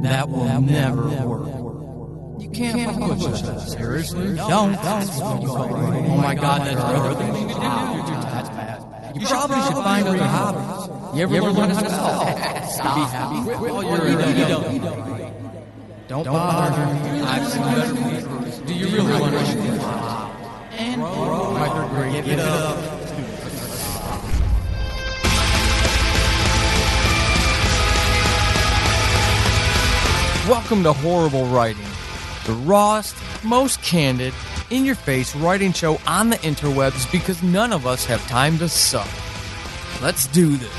That will never work. You can't push that. Seriously? Don't. Oh my God, that's other things you can do. That's bad. You probably should find other hobbies. You ever learn how to stop? Stop. Be happy. Quit while you're don't bother me. I've seen better pictures. Do you really want to and my third grade, get up. Welcome to Horrible Writing, the rawest, most candid, in-your-face writing show on the interwebs because none of us have time to suck. Let's do this.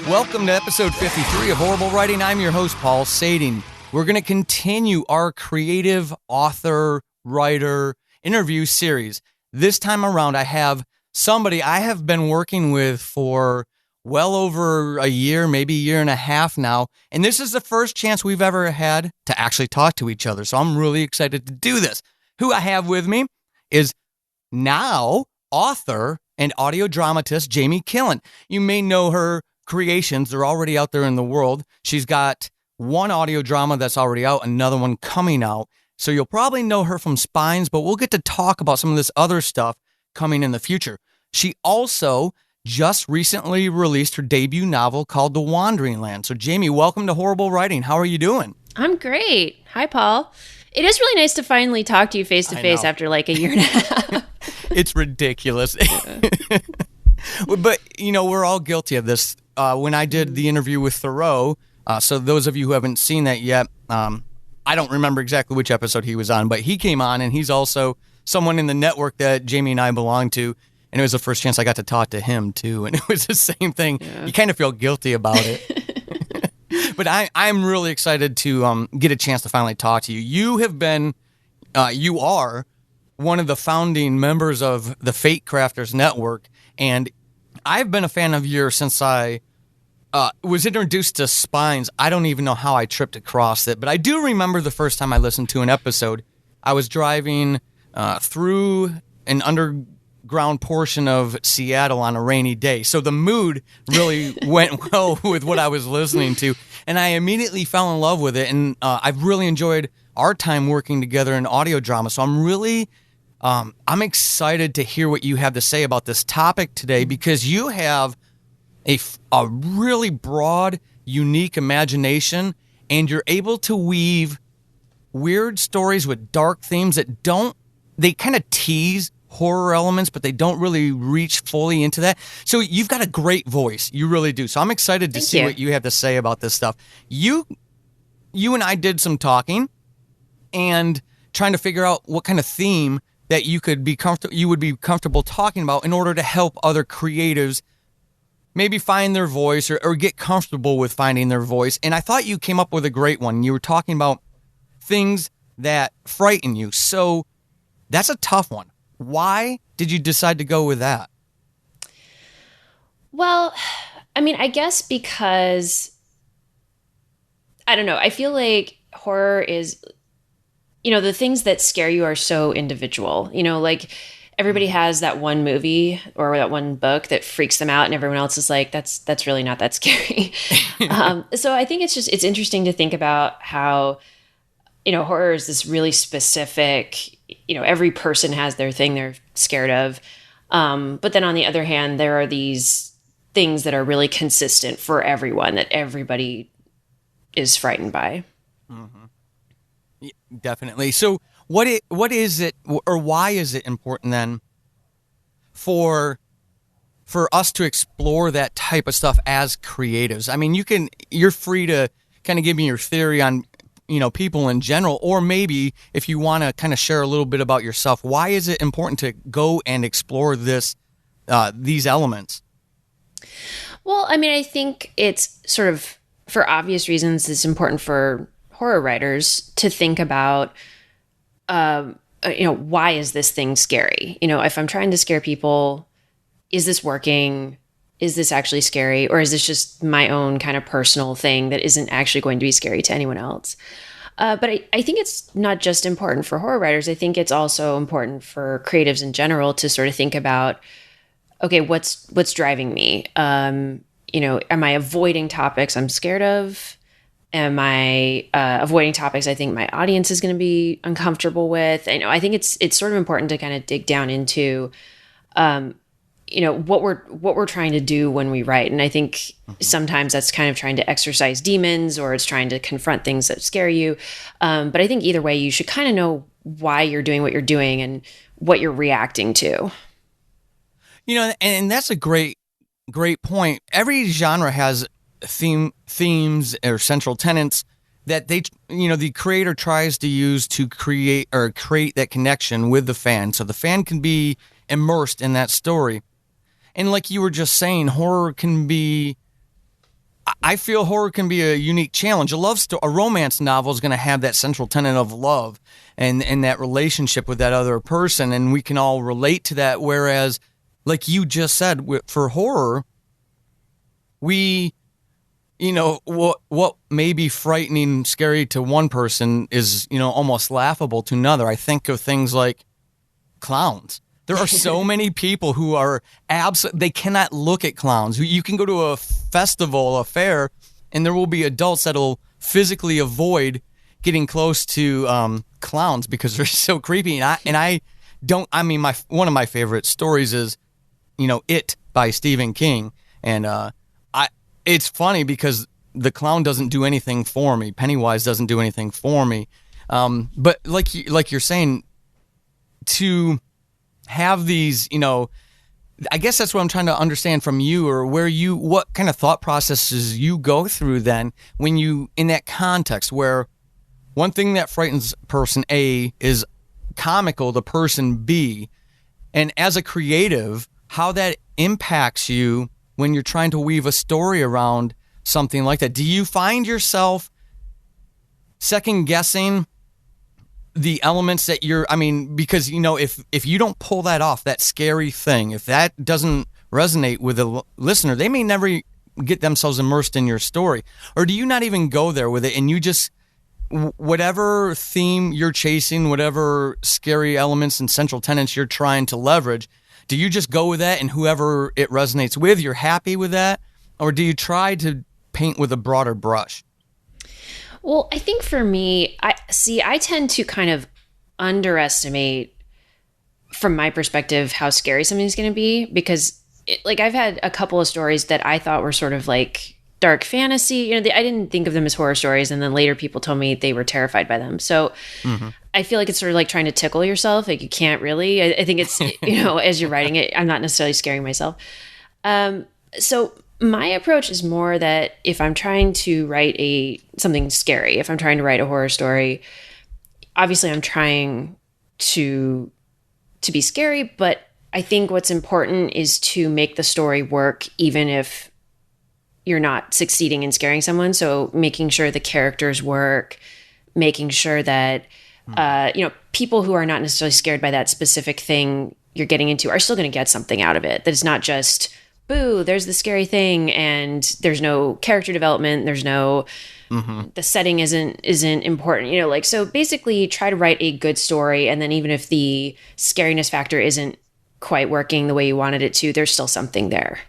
Welcome to episode 53 of Horrible Writing. I'm your host, Paul Sading. We're going to continue our creative author, writer, interview series. This time around, I have somebody I have been working with for well over a year, maybe a year and a half now. And this is the first chance we've ever had to actually talk to each other. So I'm really excited to do this. Who I have with me is now author and audio dramatist Jamie Killen. You may know her creations. They're already out there in the world. She's got one audio drama that's already out, another one coming out. So you'll probably know her from Spines, but we'll get to talk about some of this other stuff coming in the future. She also just recently released her debut novel called The Wandering Land. So Jamie, welcome to Horrible Writing. How are you doing? I'm great. Hi, Paul. It is really nice to finally talk to you face to face after like a year and a half. It's ridiculous. But, you know, we're all guilty of this. When I did the interview with Thoreau, so those of you who haven't seen that yet, I don't remember exactly which episode he was on, but he came on and he's also someone in the network that Jamie and I belong to. And it was the first chance I got to talk to him, too. And it was the same thing. Yeah. You kind of feel guilty about it. But I'm really excited to get a chance to finally talk to you. You have been, you are one of the founding members of the Fate Crafters Network. And I've been a fan of yours since I was introduced to Spines. I don't even know how I tripped across it. But I do remember the first time I listened to an episode. I was driving through an underground portion of Seattle on a rainy day. So the mood really went well with what I was listening to. And I immediately fell in love with it. And I've really enjoyed our time working together in audio drama. So I'm really, I'm excited to hear what you have to say about this topic today because you have a really broad, unique imagination and you're able to weave weird stories with dark themes that they kind of tease horror elements, but they don't really reach fully into that. So you've got a great voice. You really do. So I'm excited to see what you have to say about this stuff. You and I did some talking and trying to figure out what kind of theme that you would be comfortable talking about in order to help other creatives maybe find their voice or get comfortable with finding their voice. And I thought you came up with a great one. You were talking about things that frighten you. So that's a tough one. Why did you decide to go with that? Well, I mean, I guess because, I don't know, I feel like horror is, you know, the things that scare you are so individual. You know, like everybody has that one movie or that one book that freaks them out and everyone else is like, that's really not that scary. So I think it's interesting to think about how, you know, horror is this really specific, you know, every person has their thing they're scared of. But then on the other hand, there are these things that are really consistent for everyone that everybody is frightened by. Mm-hmm. Yeah, definitely. So what is it, or why is it important then for us to explore that type of stuff as creatives? I mean, you're free to kind of give me your theory on, you know, people in general, or maybe if you want to kind of share a little bit about yourself, why is it important to go and explore these elements? Well, I mean, I think it's sort of, for obvious reasons, it's important for horror writers to think about, you know, why is this thing scary? You know, if I'm trying to scare people, is this working? Is this actually scary? Or is this just my own kind of personal thing that isn't actually going to be scary to anyone else? But I think it's not just important for horror writers. I think it's also important for creatives in general to sort of think about okay, what's driving me? Am I avoiding topics I'm scared of? Am I avoiding topics I think my audience is going to be uncomfortable with? I think it's sort of important to kind of dig down into, what we're trying to do when we write. And I think sometimes that's kind of trying to exercise demons, or it's trying to confront things that scare you. But I think either way, you should kind of know why you're doing what you're doing and what you're reacting to. And that's a great point. Every genre has themes or central tenets that the creator tries to use to create that connection with the fan, so the fan can be immersed in that story. And like you were just saying, I feel horror can be a unique challenge. A romance novel is going to have that central tenet of love and that relationship with that other person, and we can all relate to that. Whereas, like you just said, for horror, what may be frightening, scary to one person is, almost laughable to another. I think of things like clowns. There are so many people who are they cannot look at clowns. You can go to a festival, a fair, and there will be adults that'll physically avoid getting close to clowns because they're so creepy. One of my favorite stories is, It by Stephen King. And it's funny because the clown doesn't do anything for me. Pennywise doesn't do anything for me. But like you're saying, to have these, I guess that's what I'm trying to understand from you, or what kind of thought processes you go through then when you, in that context where one thing that frightens person A is comical to person B, and as a creative, how that impacts you when you're trying to weave a story around something like that. Do you find yourself second guessing the elements that because if you don't pull that off, that scary thing, if that doesn't resonate with the listener, they may never get themselves immersed in your story? Or do you not even go there with it, and you just, whatever theme you're chasing, whatever scary elements and central tenets you're trying to leverage, do you just go with that, and whoever it resonates with, you're happy with that? Or do you try to paint with a broader brush? Well, I think for me, I tend to kind of underestimate, from my perspective, how scary something's going to be, because I've had a couple of stories that I thought were sort of like dark fantasy. I didn't think of them as horror stories, and then later people told me they were terrified by them. So I feel like it's sort of like trying to tickle yourself. Like, you can't really. I think it's, as you're writing it, I'm not necessarily scaring myself. So my approach is more that if I'm trying to write something scary, if I'm trying to write a horror story, obviously I'm trying to be scary, but I think what's important is to make the story work even if you're not succeeding in scaring someone. So making sure the characters work, making sure that people who are not necessarily scared by that specific thing you're getting into are still going to get something out of it. That it's not just, boo, there's the scary thing and there's no character development, there's no the setting isn't important. So basically try to write a good story, and then even if the scariness factor isn't quite working the way you wanted it to, there's still something there.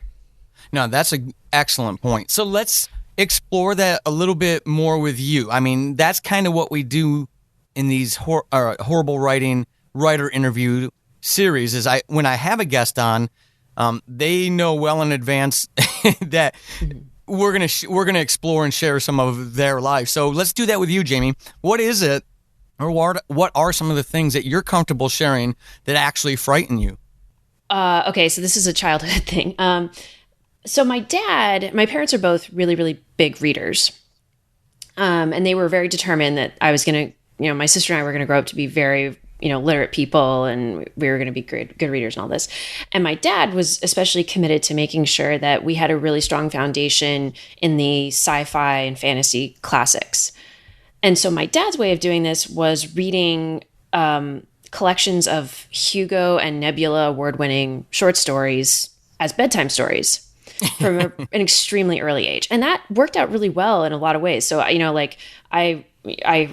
No, that's an excellent point. So let's explore that a little bit more with you. That's kind of what we do in these horrible writer interview series, is when I have a guest on, they know well in advance that we're gonna explore and share some of their life. So let's do that with you, Jamie. What is it, or what are some of the things that you're comfortable sharing that actually frighten you? Okay, so this is a childhood thing. So my parents are both really, really big readers, and they were very determined that I was gonna, my sister and I were gonna grow up to be very, literate people, and we were going to be good readers and all this. And my dad was especially committed to making sure that we had a really strong foundation in the sci-fi and fantasy classics. And so my dad's way of doing this was reading collections of Hugo and Nebula award-winning short stories as bedtime stories from an extremely early age. And that worked out really well in a lot of ways. So, I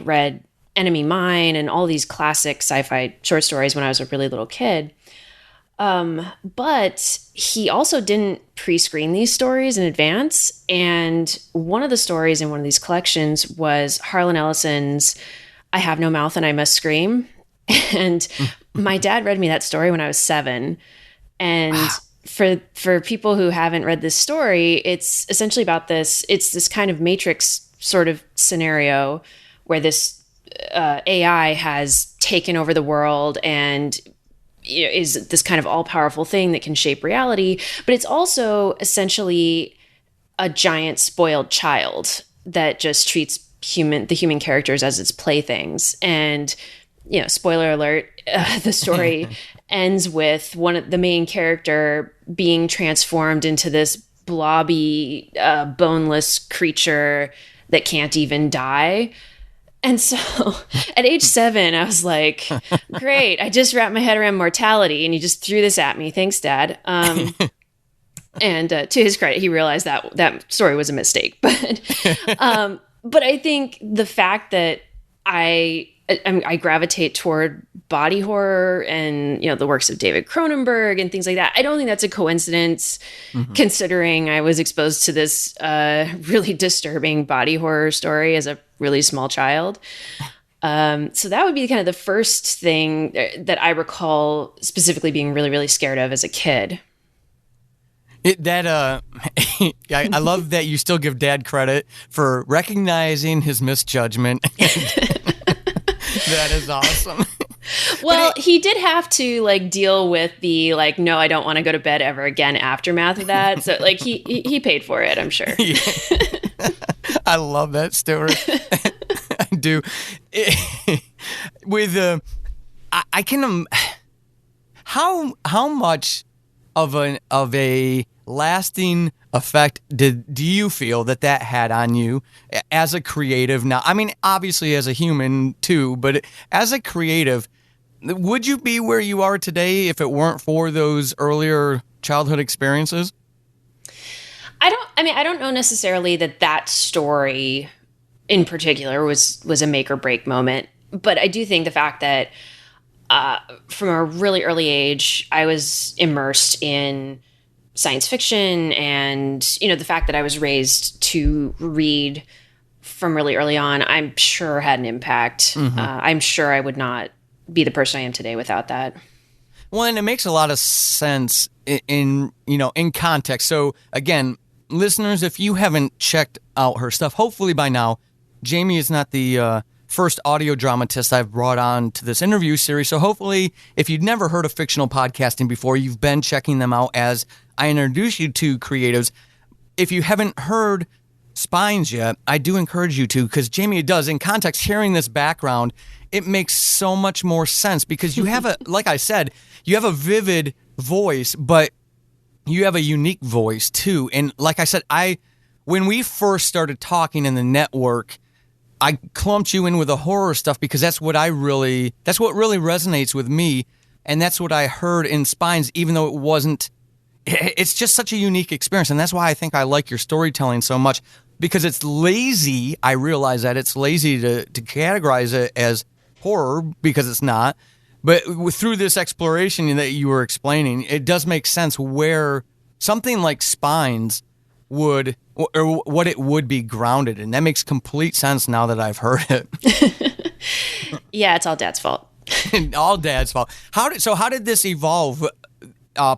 read Enemy Mine and all these classic sci-fi short stories when I was a really little kid. But he also didn't pre-screen these stories in advance. And one of the stories in one of these collections was Harlan Ellison's I Have No Mouth and I Must Scream. And my dad read me that story when I was 7. And for people who haven't read this story, it's essentially about it's this kind of Matrix sort of scenario where this AI has taken over the world and is this kind of all-powerful thing that can shape reality, but it's also essentially a giant spoiled child that just treats the human characters as its playthings. And spoiler alert, the story ends with the main character being transformed into this blobby, boneless creature that can't even die. And so at age 7, I was like, great, I just wrapped my head around mortality and you just threw this at me. Thanks, Dad. And to his credit, he realized that story was a mistake. But I think the fact that I gravitate toward body horror and, the works of David Cronenberg and things like that, I don't think that's a coincidence, considering I was exposed to this really disturbing body horror story as a really small child. So that would be kind of the first thing that I recall specifically being really, really scared of as a kid. I love that you still give Dad credit for recognizing his misjudgment. That is awesome. Well, he did have to deal with the no, I don't want to go to bed ever again aftermath of that. So he paid for it, I'm sure. Yeah. I love that story. I do. With I can how much of a lasting effect do you feel that had on you as a creative? Now, I mean, obviously as a human too, but as a creative, would you be where you are today if it weren't for those earlier childhood experiences? I don't know necessarily that story in particular was a make or break moment, but I do think the fact that from a really early age, I was immersed in science fiction and, the fact that I was raised to read from really early on, I'm sure had an impact. I'm sure I would not be the person I am today without that. Well, and it makes a lot of sense in context. So again, listeners, if you haven't checked out her stuff, hopefully by now, Jamie is not the first audio dramatist I've brought on to this interview series. So hopefully, if you've never heard of fictional podcasting before, you've been checking them out as I introduce you to creatives. If you haven't heard Spines yet, I do encourage you to, because Jamie, it does. In context, hearing this background, it makes so much more sense because you have like I said, you have a vivid voice, but you have a unique voice too. And like I said, when we first started talking in the network, I clumped you in with the horror stuff because that's what really resonates with me. And that's what I heard in Spines, even though it's just such a unique experience. And that's why I think I like your storytelling so much, because it's lazy. I realize that it's lazy to categorize it as horror because it's not. But through this exploration that you were explaining, it does make sense where something like Spines would, or what it would be grounded in. That makes complete sense now that I've heard it. Yeah, it's all Dad's fault. All Dad's fault. How did this evolve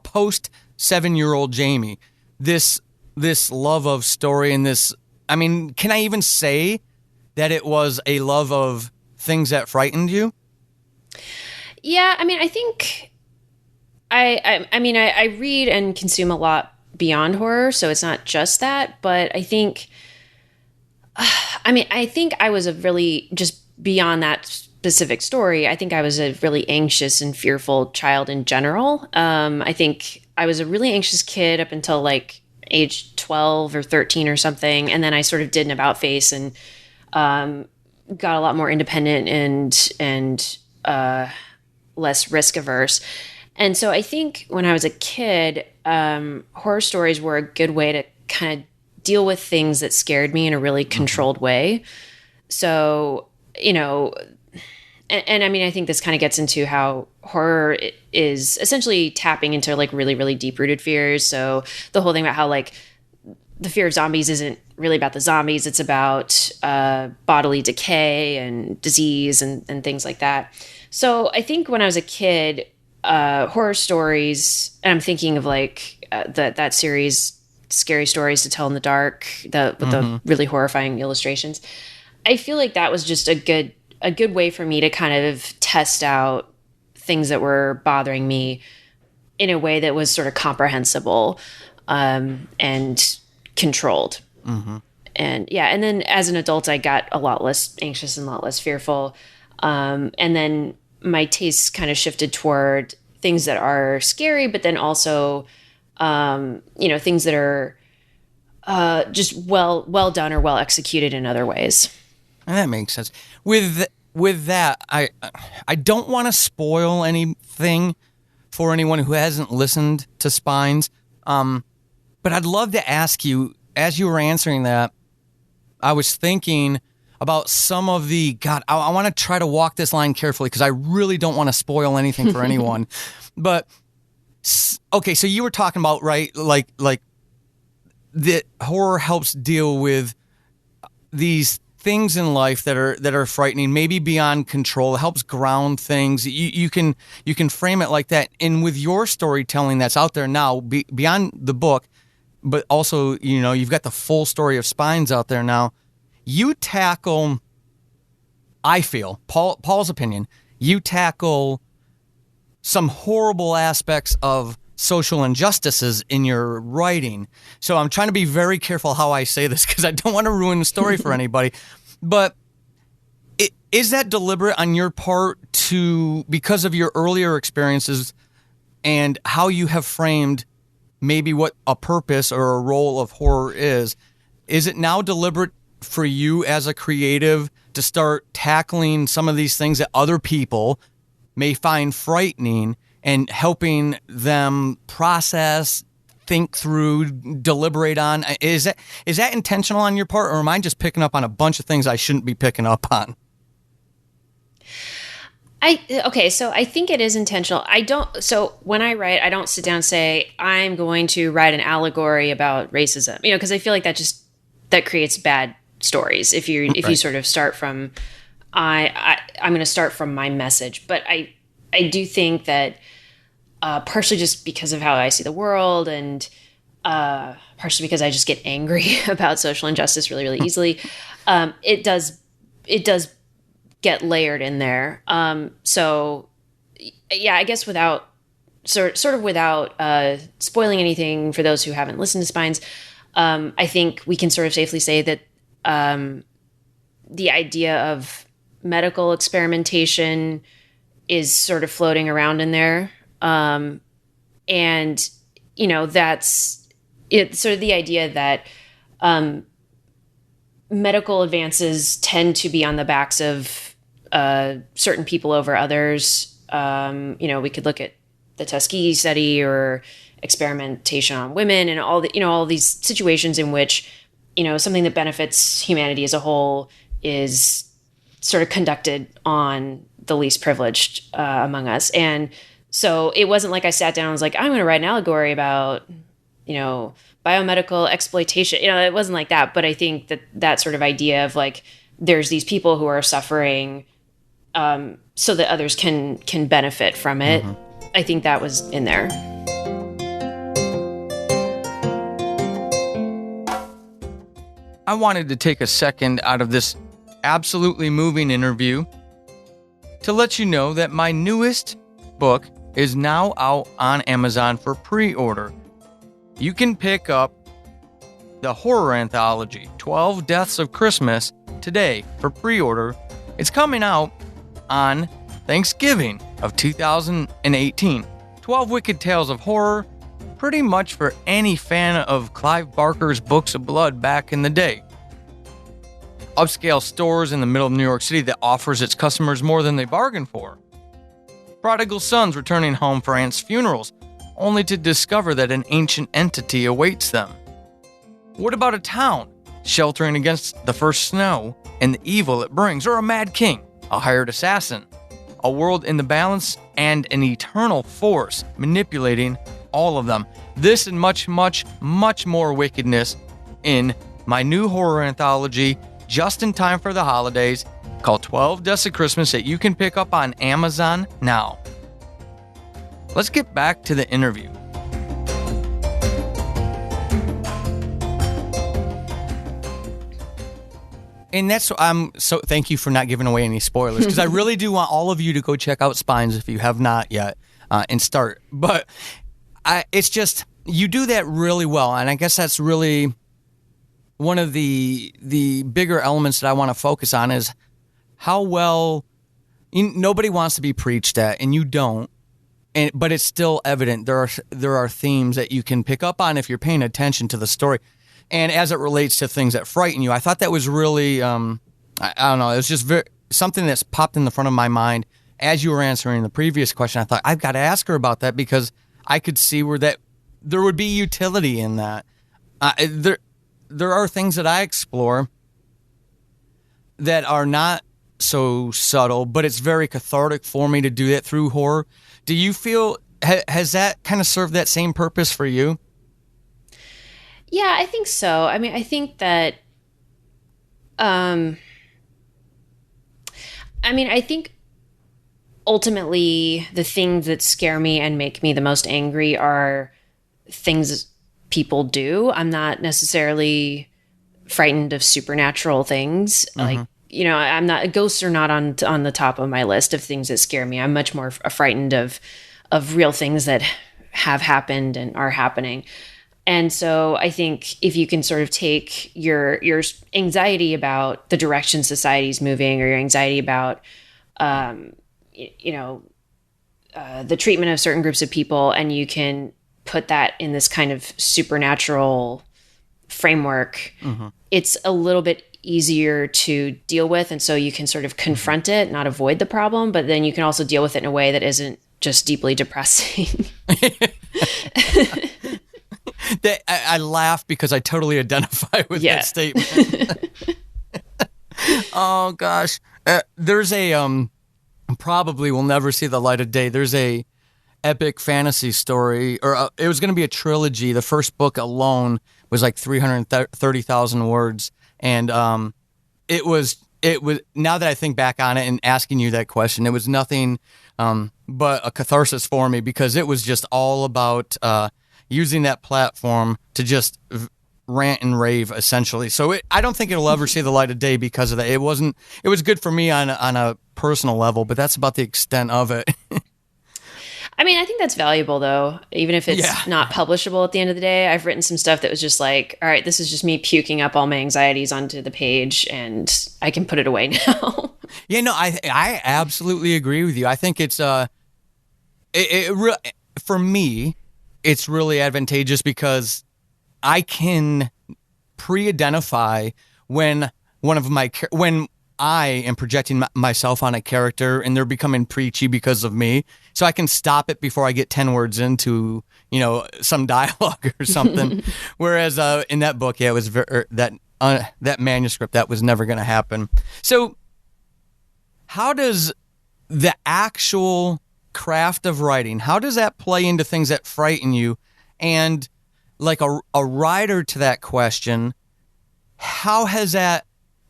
post 7-year-old Jamie? This love of story and this, I mean, can I even say that it was a love of things that frightened you? Yeah, I mean, I think I read and consume a lot beyond horror, so it's not just that, but I think I was a really, just beyond that specific story, I think I was a really anxious and fearful child in general. I think I was a really anxious kid up until age 12 or 13 or something, and then I sort of did an about face and got a lot more independent and less risk averse. And so I think when I was a kid, horror stories were a good way to kind of deal with things that scared me in a really controlled way. So, and I mean, I think this kind of gets into how horror is essentially tapping into like really, really deep rooted fears. So the whole thing about how like the fear of zombies isn't really about the zombies. It's about bodily decay and disease and things like that. So I think when I was a kid, horror stories, and I'm thinking of like that series, Scary Stories to Tell in the Dark, with the really horrifying illustrations. I feel like that was just a good way for me to kind of test out things that were bothering me in a way that was sort of comprehensible and controlled. And then as an adult, I got a lot less anxious and a lot less fearful. And then my tastes kind of shifted toward things that are scary, but then also, things that are just well done or well executed in other ways. And that makes sense. With that, I don't want to spoil anything for anyone who hasn't listened to Spines, but I'd love to ask you, as you were answering that, I was thinking about some of the, I want to try to walk this line carefully because I really don't want to spoil anything for anyone. But, okay, so you were talking about, right, like that horror helps deal with these things in life that are frightening, maybe beyond control. It helps ground things. You can frame it like that. And with your storytelling that's out there now, beyond the book, but also, you've got the full story of Spines out there now. You tackle, I feel, Paul's opinion, you tackle some horrible aspects of social injustices in your writing. So I'm trying to be very careful how I say this because I don't want to ruin the story for anybody. But is that deliberate on your part because of your earlier experiences and how you have framed maybe what a purpose or a role of horror is? Is it now deliberate for you as a creative to start tackling some of these things that other people may find frightening and helping them process, think through, deliberate on? Is that intentional on your part, or am I just picking up on a bunch of things I shouldn't be picking up on? So I think it is intentional. So when I write, I don't sit down and say, I'm going to write an allegory about racism, because I feel like that creates bad stories. If you sort of start from, I'm going to start from my message, but I do think that partially just because of how I see the world, and partially because I just get angry about social injustice really, really easily. It does get layered in there. So yeah, I guess without spoiling anything for those who haven't listened to Spines, I think we can sort of safely say that the idea of medical experimentation is sort of floating around in there. And, that's it. Sort of the idea that medical advances tend to be on the backs of certain people over others. We could look at the Tuskegee study or experimentation on women and all these situations in which, something that benefits humanity as a whole is sort of conducted on the least privileged among us. And so it wasn't like I sat down and was like, I'm going to write an allegory about, biomedical exploitation. It wasn't like that. But I think that sort of idea of like, there's these people who are suffering so that others can benefit from it. Mm-hmm. I think that was in there. I wanted to take a second out of this absolutely moving interview to let you know that my newest book is now out on Amazon for pre-order. You can pick up the horror anthology, 12 Deaths of Christmas, today for pre-order. It's coming out on Thanksgiving of 2018. 12 wicked tales of horror, pretty much for any fan of Clive Barker's Books of Blood back in the day. Upscale stores in the middle of New York City that offers its customers more than they bargained for. Prodigal sons returning home for aunts' funerals, only to discover that an ancient entity awaits them. What about a town sheltering against the first snow and the evil it brings, or a mad king, a hired assassin, a world in the balance, and an eternal force manipulating all of them. This and much, much, much more wickedness in my new horror anthology, just in time for the holidays, called 12 Deaths of Christmas, that you can pick up on Amazon now. Let's get back to the interview. And that's so thank you for not giving away any spoilers, because I really do want all of you to go check out Spines if you have not yet, and start. But it's just, you do that really well, and I guess that's really one of the bigger elements that I want to focus on, is how well nobody wants to be preached at, and you don't. But it's still evident. There are themes that you can pick up on if you're paying attention to the story. And as it relates to things that frighten you, I thought that was really, I don't know, it was just something that's popped in the front of my mind as you were answering the previous question. I thought, I've got to ask her about that, because I could see where there would be utility in that. There are things that I explore that are not so subtle, but it's very cathartic for me to do that through horror. Do you feel, has that kind of served that same purpose for you? Yeah, I think so. I mean, I think that, I think ultimately the things that scare me and make me the most angry are things people do. I'm not necessarily frightened of supernatural things. Mm-hmm. Like, ghosts are not on the top of my list of things that scare me. I'm much more frightened of real things that have happened and are happening. And so I think if you can sort of take your anxiety about the direction society's moving, or your anxiety about, the treatment of certain groups of people, and you can put that in this kind of supernatural framework, mm-hmm. It's a little bit easier to deal with. And so you can sort of confront it, not avoid the problem, but then you can also deal with it in a way that isn't just deeply depressing. That I laugh because I totally identify with that statement. Oh gosh, there's a probably will never see the light of day. There's a epic fantasy story, or it was going to be a trilogy. The first book alone was like 330,000 words, and it was. Now that I think back on it and asking you that question, it was nothing but a catharsis for me, because it was just all about using that platform to just rant and rave, essentially. So I don't think it'll ever see the light of day because of that. It was good for me on a personal level, but that's about the extent of it. I mean, I think that's valuable, though, even if it's not publishable at the end of the day. I've written some stuff that was just like, all right, this is just me puking up all my anxieties onto the page, and I can put it away now. Yeah, no, I absolutely agree with you. I think it's for me, it's really advantageous because I can pre-identify when I am projecting myself on a character and they're becoming preachy because of me. So I can stop it before I get 10 words into, some dialogue or something. Whereas in that book, it was that manuscript, that was never going to happen. So how does the actual craft of writing, how does that play into things that frighten you? And like a writer to that question, how has that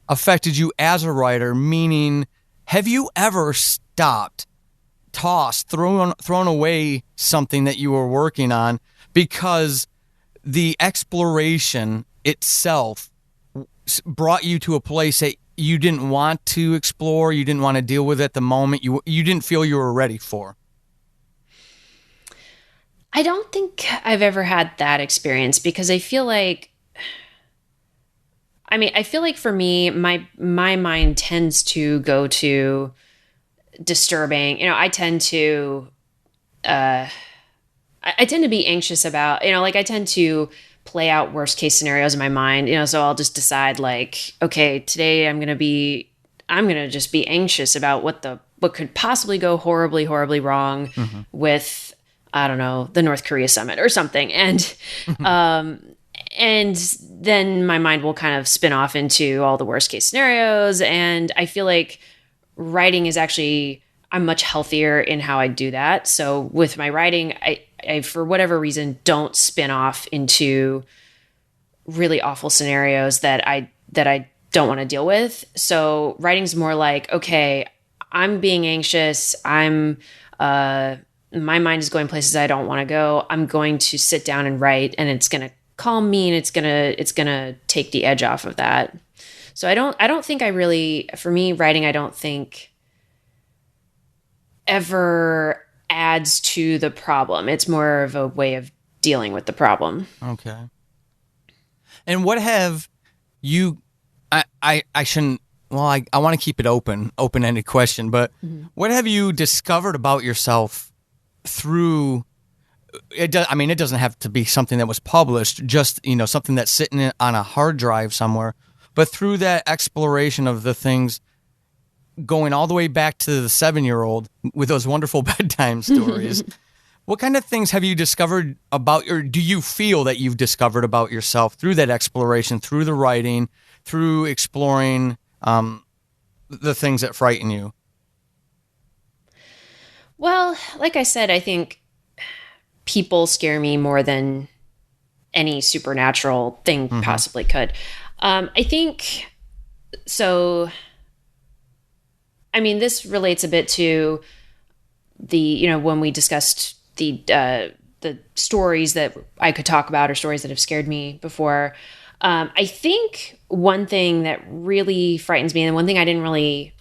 affected you as a writer? Meaning, have you ever stopped, tossed, thrown away something that you were working on because the exploration itself brought you to a place that you didn't want to explore, you didn't want to deal with at the moment, you didn't feel you were ready for? I don't think I've ever had that experience, because I feel like for me, my mind tends to go to disturbing. I tend to be anxious about, I tend to play out worst case scenarios in my mind, so I'll just decide like, okay, today I'm going to just be anxious about what could possibly go horribly, horribly wrong with, I don't know, the North Korea summit or something. And, and then my mind will kind of spin off into all the worst case scenarios. And I feel like writing is actually, I'm much healthier in how I do that. So with my writing, I for whatever reason don't spin off into really awful scenarios that I don't want to deal with. So writing's more like, okay, I'm being anxious. My mind is going places I don't want to go. I'm going to sit down and write, and it's going to calm me, and it's going to take the edge off of that. So I don't think I really, for me, writing, I don't think ever adds to the problem. It's more of a way of dealing with the problem. Okay. And what have you, I shouldn't, well, I want to keep it open-ended question, but what have you discovered about yourself through, it doesn't have to be something that was published, just, something that's sitting on a hard drive somewhere, but through that exploration of the things going all the way back to the 7-year-old with those wonderful bedtime stories, what kind of things have you discovered about, or do you feel that you've discovered about yourself through that exploration, through the writing, through exploring the things that frighten you? Well, like I said, I think people scare me more than any supernatural thing possibly could. I think so. I mean, this relates a bit to the, when we discussed the stories that I could talk about or stories that have scared me before. I think one thing that really frightens me, and one thing I didn't really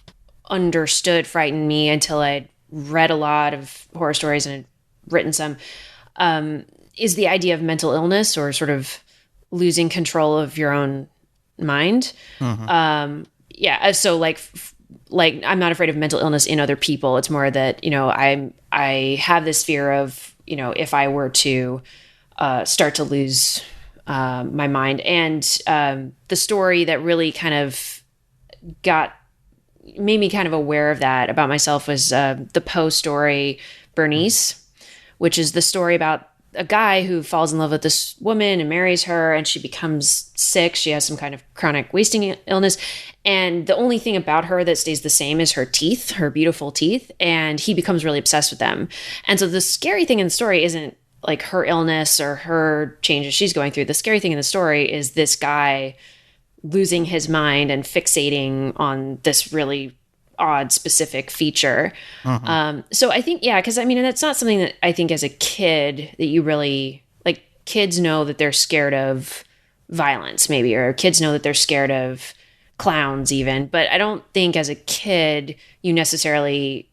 understood frightened me until I'd read a lot of horror stories and had written some, is the idea of mental illness or sort of losing control of your own mind. So like I'm not afraid of mental illness in other people. It's more that, I have this fear of, if I were to start to lose my mind. And the story that really kind of made me kind of aware of that about myself was the Poe story, Bernice, which is the story about a guy who falls in love with this woman and marries her, and she becomes sick. She has some kind of chronic wasting illness. And the only thing about her that stays the same is her teeth, her beautiful teeth. And he becomes really obsessed with them. And so the scary thing in the story isn't like her illness or her changes she's going through. The scary thing in the story is this guy losing his mind and fixating on this really odd specific feature. So I think, because that's not something that I think as a kid that you really, like, kids know that they're scared of violence maybe, or kids know that they're scared of clowns even, but I don't think as a kid you necessarily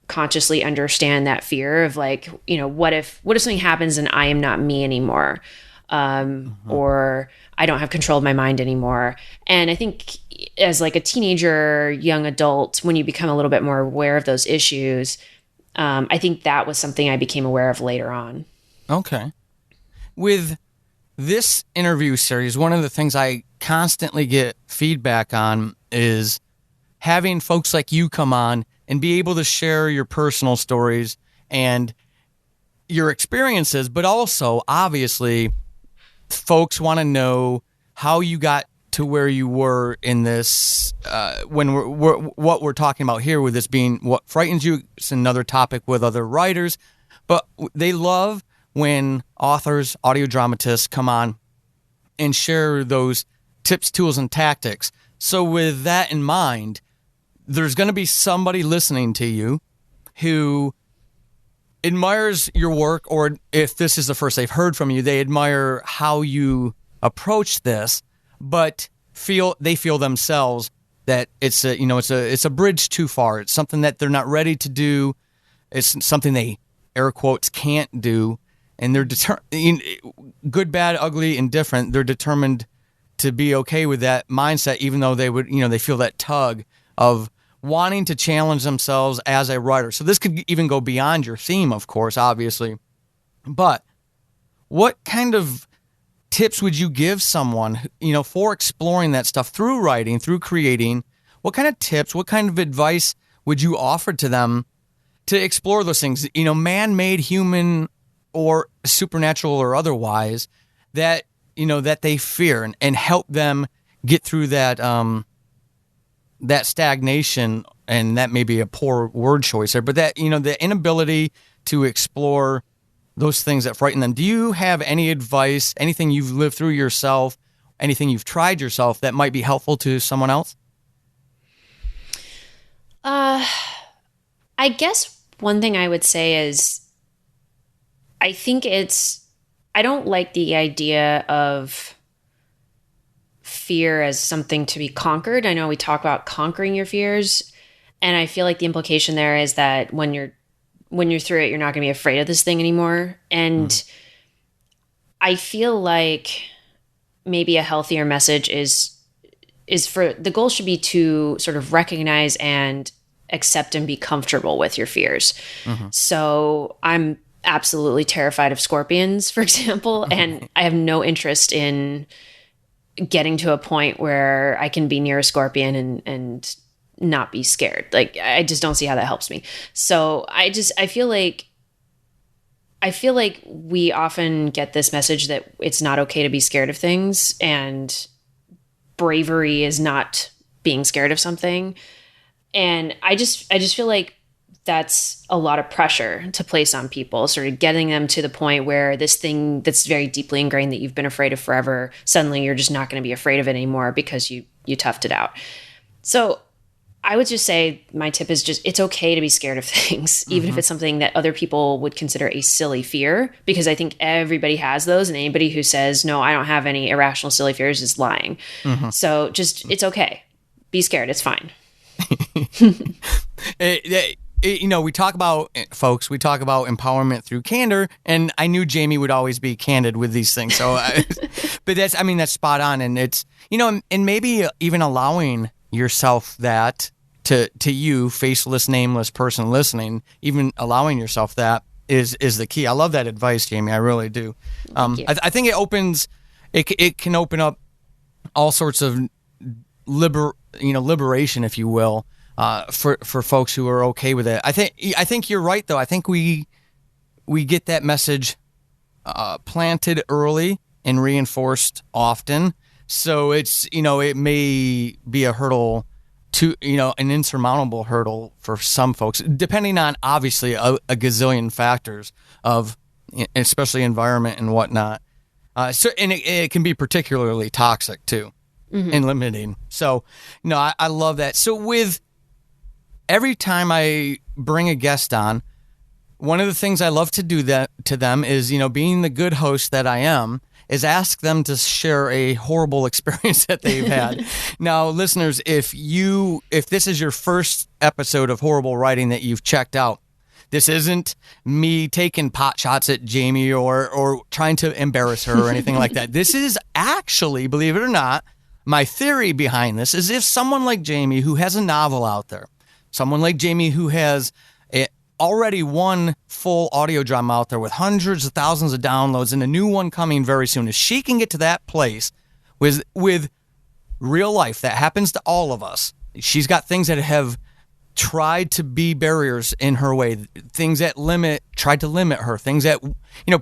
consciously understand that fear of like, what if something happens and I am not me anymore, or I don't have control of my mind anymore. And I think as like a teenager, young adult, when you become a little bit more aware of those issues, I think that was something I became aware of later on. Okay. With this interview series, one of the things I constantly get feedback on is having folks like you come on and be able to share your personal stories and your experiences, but also, obviously, folks want to know how you got to where you were in this, when what we're talking about here with this being what frightens you. It's another topic with other writers, but they love when authors, audio dramatists come on and share those tips, tools, and tactics. So with that in mind, there's going to be somebody listening to you who admires your work, or if this is the first they've heard from you, they admire how you approach this, but they feel themselves that it's a bridge too far. It's something that they're not ready to do. It's something they, air quotes, can't do, and they're good, bad, ugly, indifferent. They're determined to be okay with that mindset, even though they would, they feel that tug of wanting to challenge themselves as a writer. So this could even go beyond your theme, of course, obviously. But what kind of tips would you give someone, for exploring that stuff through writing, through creating? What kind of tips, what kind of advice would you offer to them to explore those things, man-made, human, or supernatural or otherwise, that, that they fear, and help them get through that, that stagnation and that may be a poor word choice there, but that, the inability to explore those things that frighten them. Do you have any advice, anything you've lived through yourself, anything you've tried yourself that might be helpful to someone else? I guess one thing I would say is I don't like the idea of fear as something to be conquered. I know we talk about conquering your fears, and I feel like the implication there is that when you're through it, you're not going to be afraid of this thing anymore. And I feel like maybe a healthier message is for the goal should be to sort of recognize and accept and be comfortable with your fears. So I'm absolutely terrified of scorpions, for example, and I have no interest in getting to a point where I can be near a scorpion and not be scared. Like, I just don't see how that helps me. So I feel like we often get this message that it's not okay to be scared of things, and bravery is not being scared of something. And I just feel like that's a lot of pressure to place on people, sort of getting them to the point where this thing that's very deeply ingrained that you've been afraid of forever, suddenly you're just not going to be afraid of it anymore because you toughed it out. So I would just say my tip is just, it's okay to be scared of things, even if it's something that other people would consider a silly fear, because I think everybody has those, and anybody who says, no, I don't have any irrational silly fears is lying. So just, it's okay. Be scared. It's fine. We talk about, folks, we talk about empowerment through candor, and I knew Jamie would always be candid with these things. So, but that's spot on. And it's, and maybe even allowing yourself that to you, faceless, nameless person listening, even allowing yourself that is the key. I love that advice, Jamie. I really do. I think it can open up all sorts of liberation, if you will, for folks who are okay with it. I think you're right, though. I think we get that message planted early and reinforced often. So it's, it may be a hurdle to, an insurmountable hurdle for some folks, depending on obviously a gazillion factors of, especially environment and whatnot. And it can be particularly toxic too, and limiting. So, I love that. So with every time I bring a guest on, one of the things I love to do that to them is, being the good host that I am, is ask them to share a horrible experience that they've had. Now, listeners, if this is your first episode of Horrible Writing that you've checked out, this isn't me taking pot shots at Jamie or trying to embarrass her or anything like that. This is actually, believe it or not, my theory behind this is if someone like Jamie, who has a novel out there, someone like Jamie who has already one full audio drama out there with hundreds of thousands of downloads and a new one coming very soon, if she can get to that place with real life that happens to all of us, she's got things that have tried to be barriers in her way, things that tried to limit her, things that,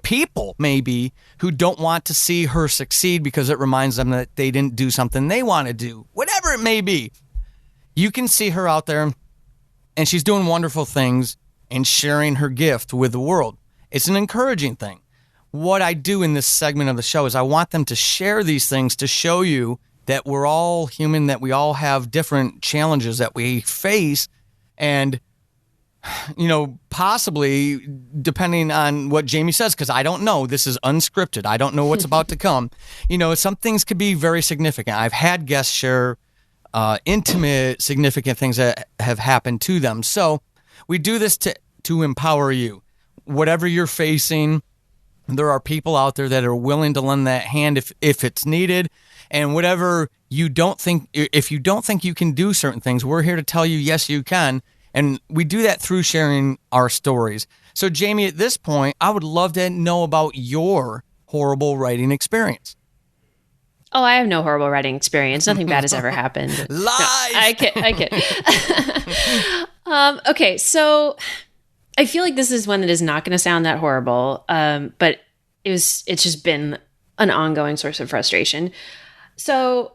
people maybe who don't want to see her succeed because it reminds them that they didn't do something they want to do, whatever it may be. You can see her out there and she's doing wonderful things and sharing her gift with the world. It's an encouraging thing. What I do in this segment of the show is I want them to share these things to show you that we're all human, that we all have different challenges that we face. And, possibly depending on what Jamie says, because I don't know, this is unscripted. I don't know what's about to come. Some things could be very significant. I've had guests share intimate, significant things that have happened to them. So we do this to empower you. Whatever you're facing, there are people out there that are willing to lend that hand if it's needed. And whatever if you don't think you can do certain things, we're here to tell you, yes, you can. And we do that through sharing our stories. So, Jamie, at this point, I would love to know about your horrible writing experience. Oh, I have no horrible writing experience. Nothing bad has ever happened. Lies! No, I kid. Okay, so I feel like this is one that is not going to sound that horrible, but it's just been an ongoing source of frustration. So,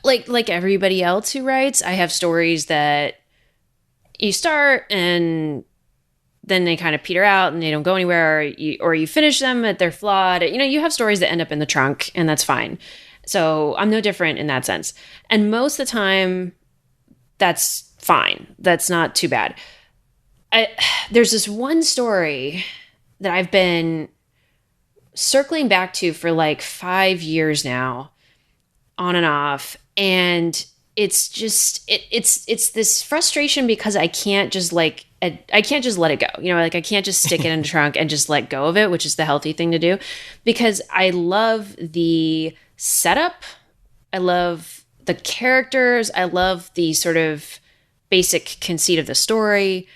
like everybody else who writes, I have stories that you start and then they kind of peter out and they don't go anywhere, or you finish them at they're flawed. You have stories that end up in the trunk, and that's fine. So I'm no different in that sense. And most of the time, that's fine. That's not too bad. There's this one story that I've been circling back to for like 5 years now, on and off. And it's just, it's this frustration because I can't just let it go. I can't just stick it in the trunk and just let go of it, which is the healthy thing to do, because I love the setup. I love the characters. I love the sort of basic conceit of the story,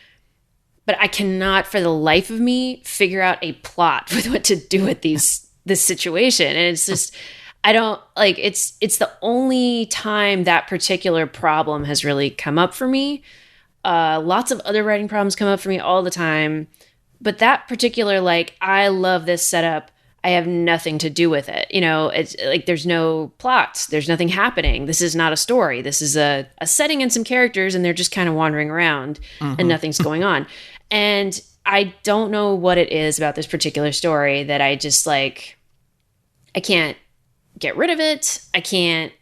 but I cannot for the life of me figure out a plot with what to do with this situation. And it's just, I don't like, it's the only time that particular problem has really come up for me. Lots of other writing problems come up for me all the time, but that particular, like, I love this setup, I have nothing to do with it. It's like, there's no plot, there's nothing happening. This is not a story. This is a setting and some characters, and they're just kind of wandering around and nothing's going on. And I don't know what it is about this particular story that I just like, I can't get rid of it. I can't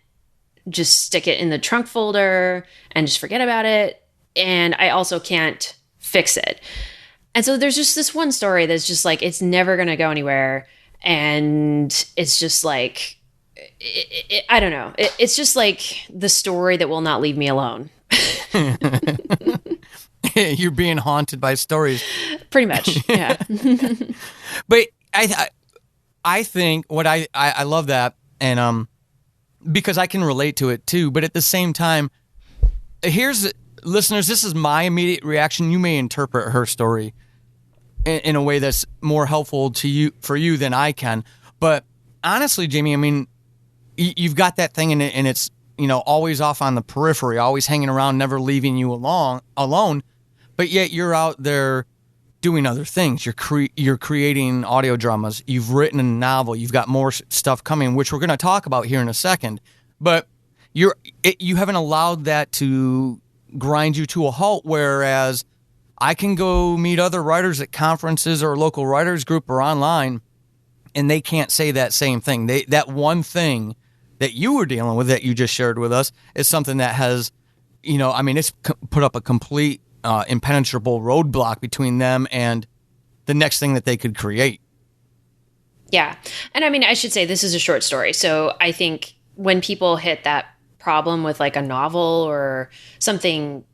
just stick it in the trunk folder and just forget about it. And I also can't fix it. And so there's just this one story that's just like, it's never going to go anywhere. And it's just like, I don't know. It's just like the story that will not leave me alone. You're being haunted by stories. Pretty much, yeah. But I think what I love that, and because I can relate to it too. But at the same time, here's, listeners, this is my immediate reaction. You may interpret her story in a way that's more helpful for you than I can. But honestly, Jamie, I mean, you've got that thing in it, and it's always off on the periphery, always hanging around, never leaving you alone. But yet you're out there doing other things. You're creating audio dramas. You've written a novel. You've got more stuff coming, which we're going to talk about here in a second. But you haven't allowed that to grind you to a halt, whereas I can go meet other writers at conferences or a local writers group or online, and they can't say that same thing. That one thing that you were dealing with that you just shared with us is something that has, it's put up a complete impenetrable roadblock between them and the next thing that they could create. Yeah. And I mean, I should say this is a short story. So I think when people hit that problem with like a novel or something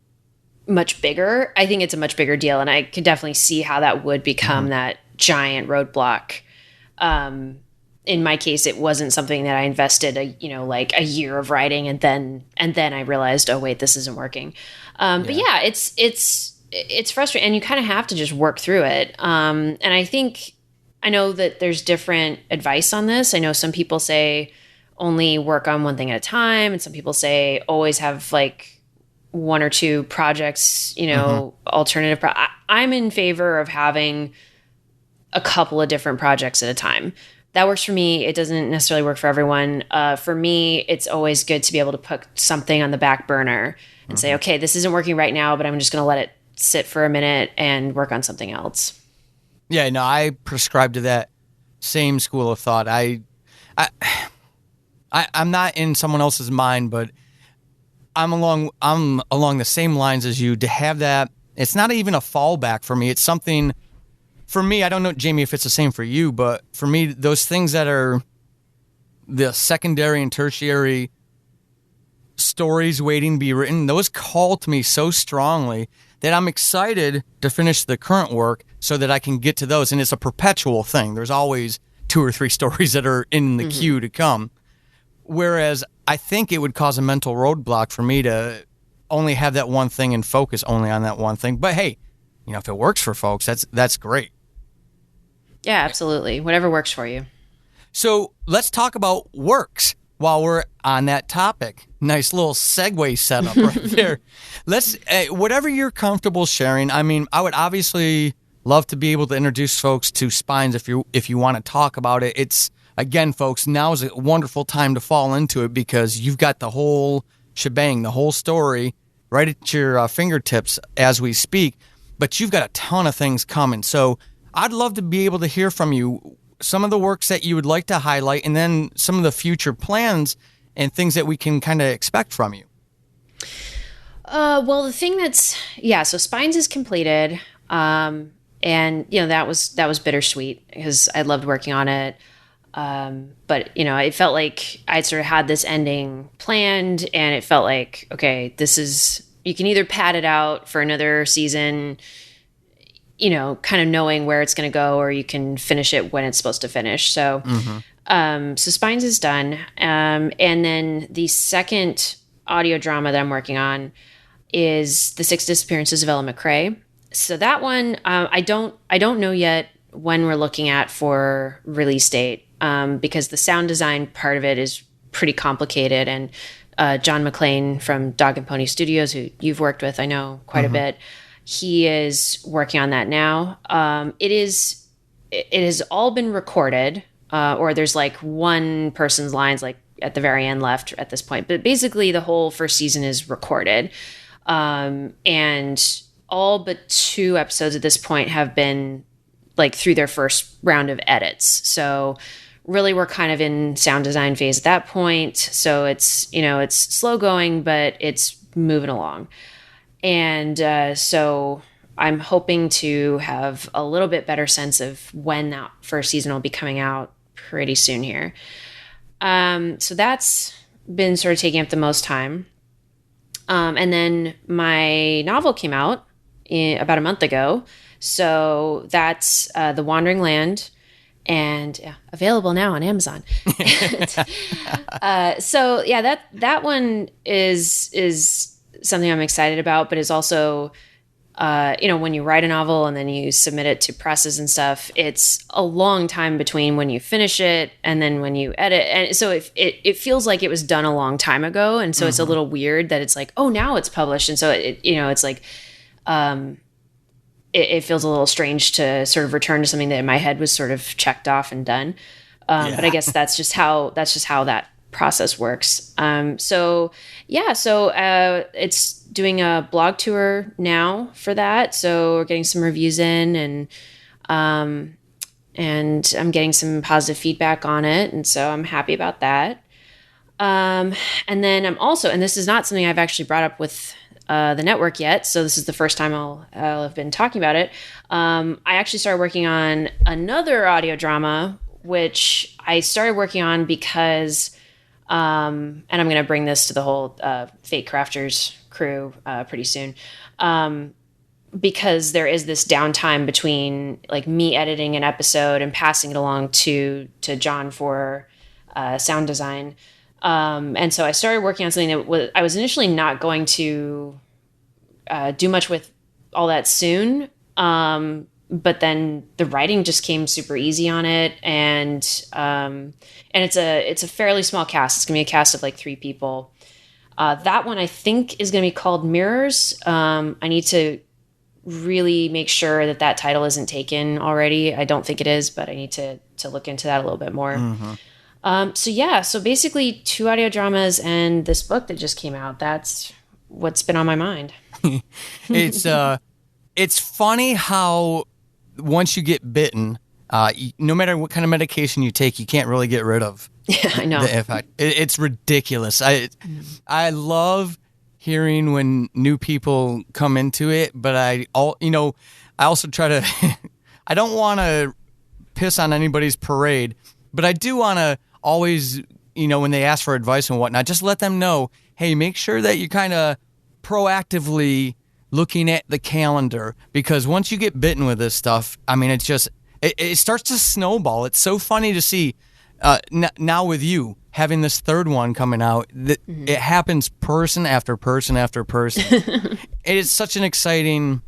much bigger, I think it's a much bigger deal. And I could definitely see how that would become that giant roadblock. In my case, it wasn't something that I invested like a year of writing and then I realized, oh wait, this isn't working. But yeah, it's frustrating, and you kind of have to just work through it. And I know that there's different advice on this. I know some people say only work on one thing at a time, and some people say always have like one or two projects, alternative. I'm in favor of having a couple of different projects at a time. That works for me. It doesn't necessarily work for everyone. For me, it's always good to be able to put something on the back burner and say, okay, this isn't working right now, but I'm just going to let it sit for a minute and work on something else. Yeah, no, I prescribe to that same school of thought. I'm not in someone else's mind, but I'm along the same lines as you to have that. It's not even a fallback for me. It's something for me. I don't know, Jamie, if it's the same for you, but for me, those things that are the secondary and tertiary stories waiting to be written, those call to me so strongly that I'm excited to finish the current work so that I can get to those. And it's a perpetual thing. There's always 2 or 3 stories that are in the queue to come. Whereas I think it would cause a mental roadblock for me to only have that one thing and focus only on that one thing. But hey, if it works for folks, that's great. Yeah, absolutely. Whatever works for you. So let's talk about works while we're on that topic. Nice little segue setup right there. Let's, whatever you're comfortable sharing. I mean, I would obviously love to be able to introduce folks to Spines if you want to talk about it. It's, again, folks, now is a wonderful time to fall into it because you've got the whole shebang, the whole story right at your fingertips as we speak, but you've got a ton of things coming. So I'd love to be able to hear from you some of the works that you would like to highlight, and then some of the future plans and things that we can kind of expect from you. Well, the thing so Spines is completed. And that was bittersweet because I loved working on it. But it felt like I'd sort of had this ending planned, and it felt like, okay, you can either pad it out for another season, kind of knowing where it's going to go, or you can finish it when it's supposed to finish. So, so Spines is done. And then the second audio drama that I'm working on is The Six Disappearances of Ella McCrae. So that one, I don't know yet when we're looking at for release date, because the sound design part of it is pretty complicated. And John McClane from Dog and Pony Studios, who you've worked with, I know quite a bit, he is working on that now. It has all been recorded, or there's like one person's lines like at the very end left at this point. But basically, the whole first season is recorded. And all but 2 episodes at this point have been like through their first round of edits. So really we're kind of in sound design phase at that point. So it's slow going, but it's moving along. And so I'm hoping to have a little bit better sense of when that first season will be coming out pretty soon here. So that's been sort of taking up the most time. And then my novel came out about a month ago. So that's The Wandering Land, and available now on Amazon. So yeah, that one is something I'm excited about, but is also, when you write a novel and then you submit it to presses and stuff, it's a long time between when you finish it and then when you edit. And so it feels like it was done a long time ago. And so it's a little weird that it's like, oh, now it's published. And so it's like, it feels a little strange to sort of return to something that in my head was sort of checked off and done. But I guess that's just how that process works. So it's doing a blog tour now for that. So we're getting some reviews in, and I'm getting some positive feedback on it. And so I'm happy about that. And then I'm also, and this is not something I've actually brought up with the network yet, so this is the first time I'll have been talking about it. I actually started working on another audio drama, which I started working on because, and I'm going to bring this to the whole Fate Crafters crew pretty soon, because there is this downtime between like me editing an episode and passing it along to John for sound design. And so I started working on something that I was initially not going to do much with all that soon. But then the writing just came super easy on it. And it's a fairly small cast. It's gonna be a cast of like 3 people. That one I think is gonna be called Mirrors. I need to really make sure that title isn't taken already. I don't think it is, but I need to look into that a little bit more. So basically 2 audio dramas and this book that just came out. That's what's been on my mind. It's funny how once you get bitten, no matter what kind of medication you take, you can't really get rid of. Yeah, I know. The effect. It's ridiculous. I love hearing when new people come into it, but I also try to. I don't want to piss on anybody's parade, but I do want to always, when they ask for advice and whatnot, just let them know, hey, make sure that you kind of proactively looking at the calendar, because once you get bitten with this stuff, I mean, it starts to snowball. It's so funny to see now with you having this 3rd one coming out, that it happens person after person after person. It is such an exciting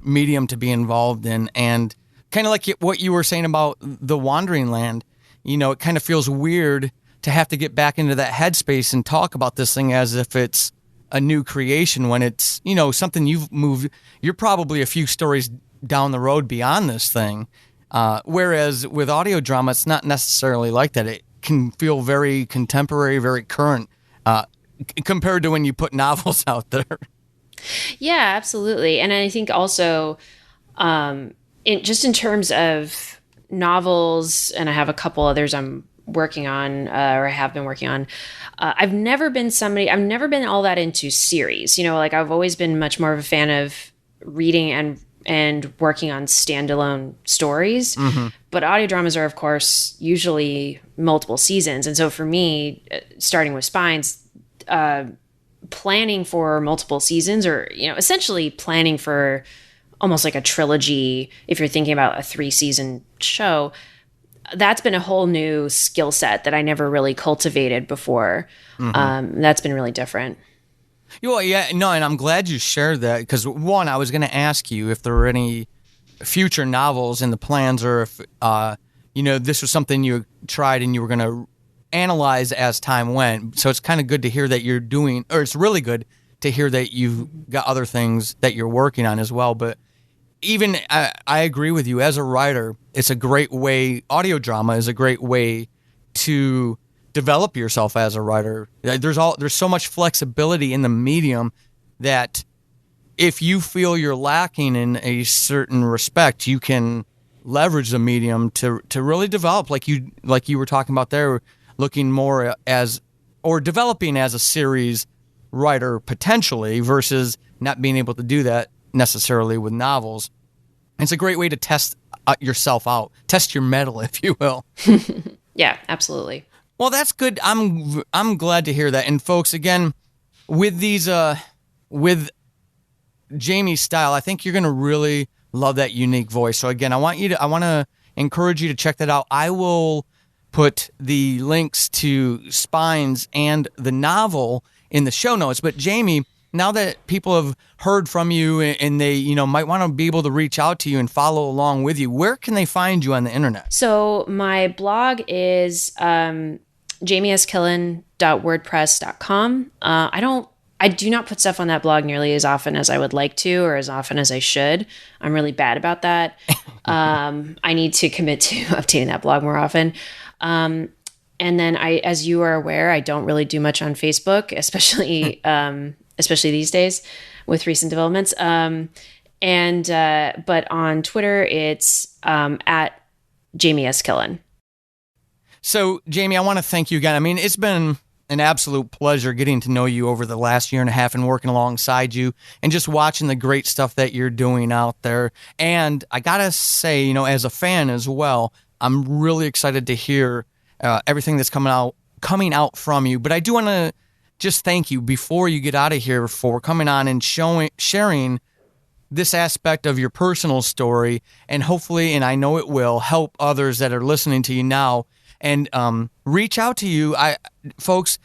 medium to be involved in, and kind of like what you were saying about The Wandering Land, it kind of feels weird to have to get back into that headspace and talk about this thing as if it's a new creation when it's, something you've moved. You're probably a few stories down the road beyond this thing. Whereas with audio drama, it's not necessarily like that. It can feel very contemporary, very current, compared to when you put novels out there. Yeah, absolutely. And I think also, in terms of novels, and I have a couple others I'm working on, or I have been working on. I've never been all that into series. Like I've always been much more of a fan of reading and working on standalone stories. But audio dramas are, of course, usually multiple seasons. And so for me, starting with Spines, planning for multiple seasons, or essentially planning for almost like a trilogy, if you're thinking about a 3-season show, that's been a whole new skill set that I never really cultivated before. That's been really different. Yeah, no, and I'm glad you shared that, because one, I was going to ask you if there were any future novels in the plans, or if this was something you tried and you were going to analyze as time went. So it's kind of good to hear that you're doing, or it's really good to hear that you've got other things that you're working on as well. But even I agree with you, as a writer, it's a great way, audio drama is a great way to develop yourself as a writer. There's so much flexibility in the medium that if you feel you're lacking in a certain respect, you can leverage the medium to really develop, like you were talking about there, looking more as, or developing as a series writer potentially, versus not being able to do that necessarily with novels. It's a great way to test yourself out, test your mettle, if you will. Yeah, absolutely. Well, that's good. I'm glad to hear that. And folks, again, with these with Jamie's style, I think you're going to really love that unique voice. So again, I want to encourage you to check that out. I will put the links to Spines and the novel in the show notes. But Jamie, now that people have heard from you and they, might want to be able to reach out to you and follow along with you, where can they find you on the internet? So my blog is jamieskillen.wordpress.com. I do not put stuff on that blog nearly as often as I would like to, or as often as I should. I'm really bad about that. I need to commit to updating that blog more often. And then as you are aware, I don't really do much on Facebook, especially these days with recent developments. But on Twitter, it's at Jamie S. Killen. So, Jamie, I want to thank you again. I mean, it's been an absolute pleasure getting to know you over the last year and a half and working alongside you and just watching the great stuff that you're doing out there. And I got to say, as a fan as well, I'm really excited to hear everything that's coming out from you. But I do want to just thank you before you get out of here for coming on and sharing this aspect of your personal story, and hopefully, and I know it will, help others that are listening to you now and reach out to you. Folks,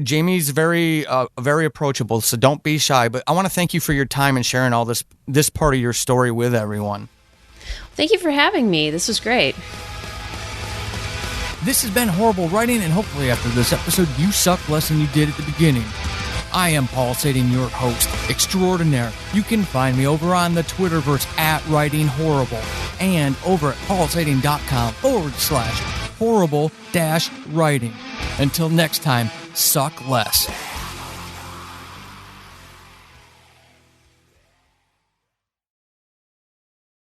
Jamie's very approachable, so don't be shy. But I want to thank you for your time and sharing all this part of your story with everyone. Thank you for having me. This was great. This has been Horrible Writing, and hopefully after this episode, you suck less than you did at the beginning. I am Paul Sading, your host extraordinaire. You can find me over on the Twitterverse at WritingHorrible and over at paulsading.com/horrible-writing. Until next time, suck less.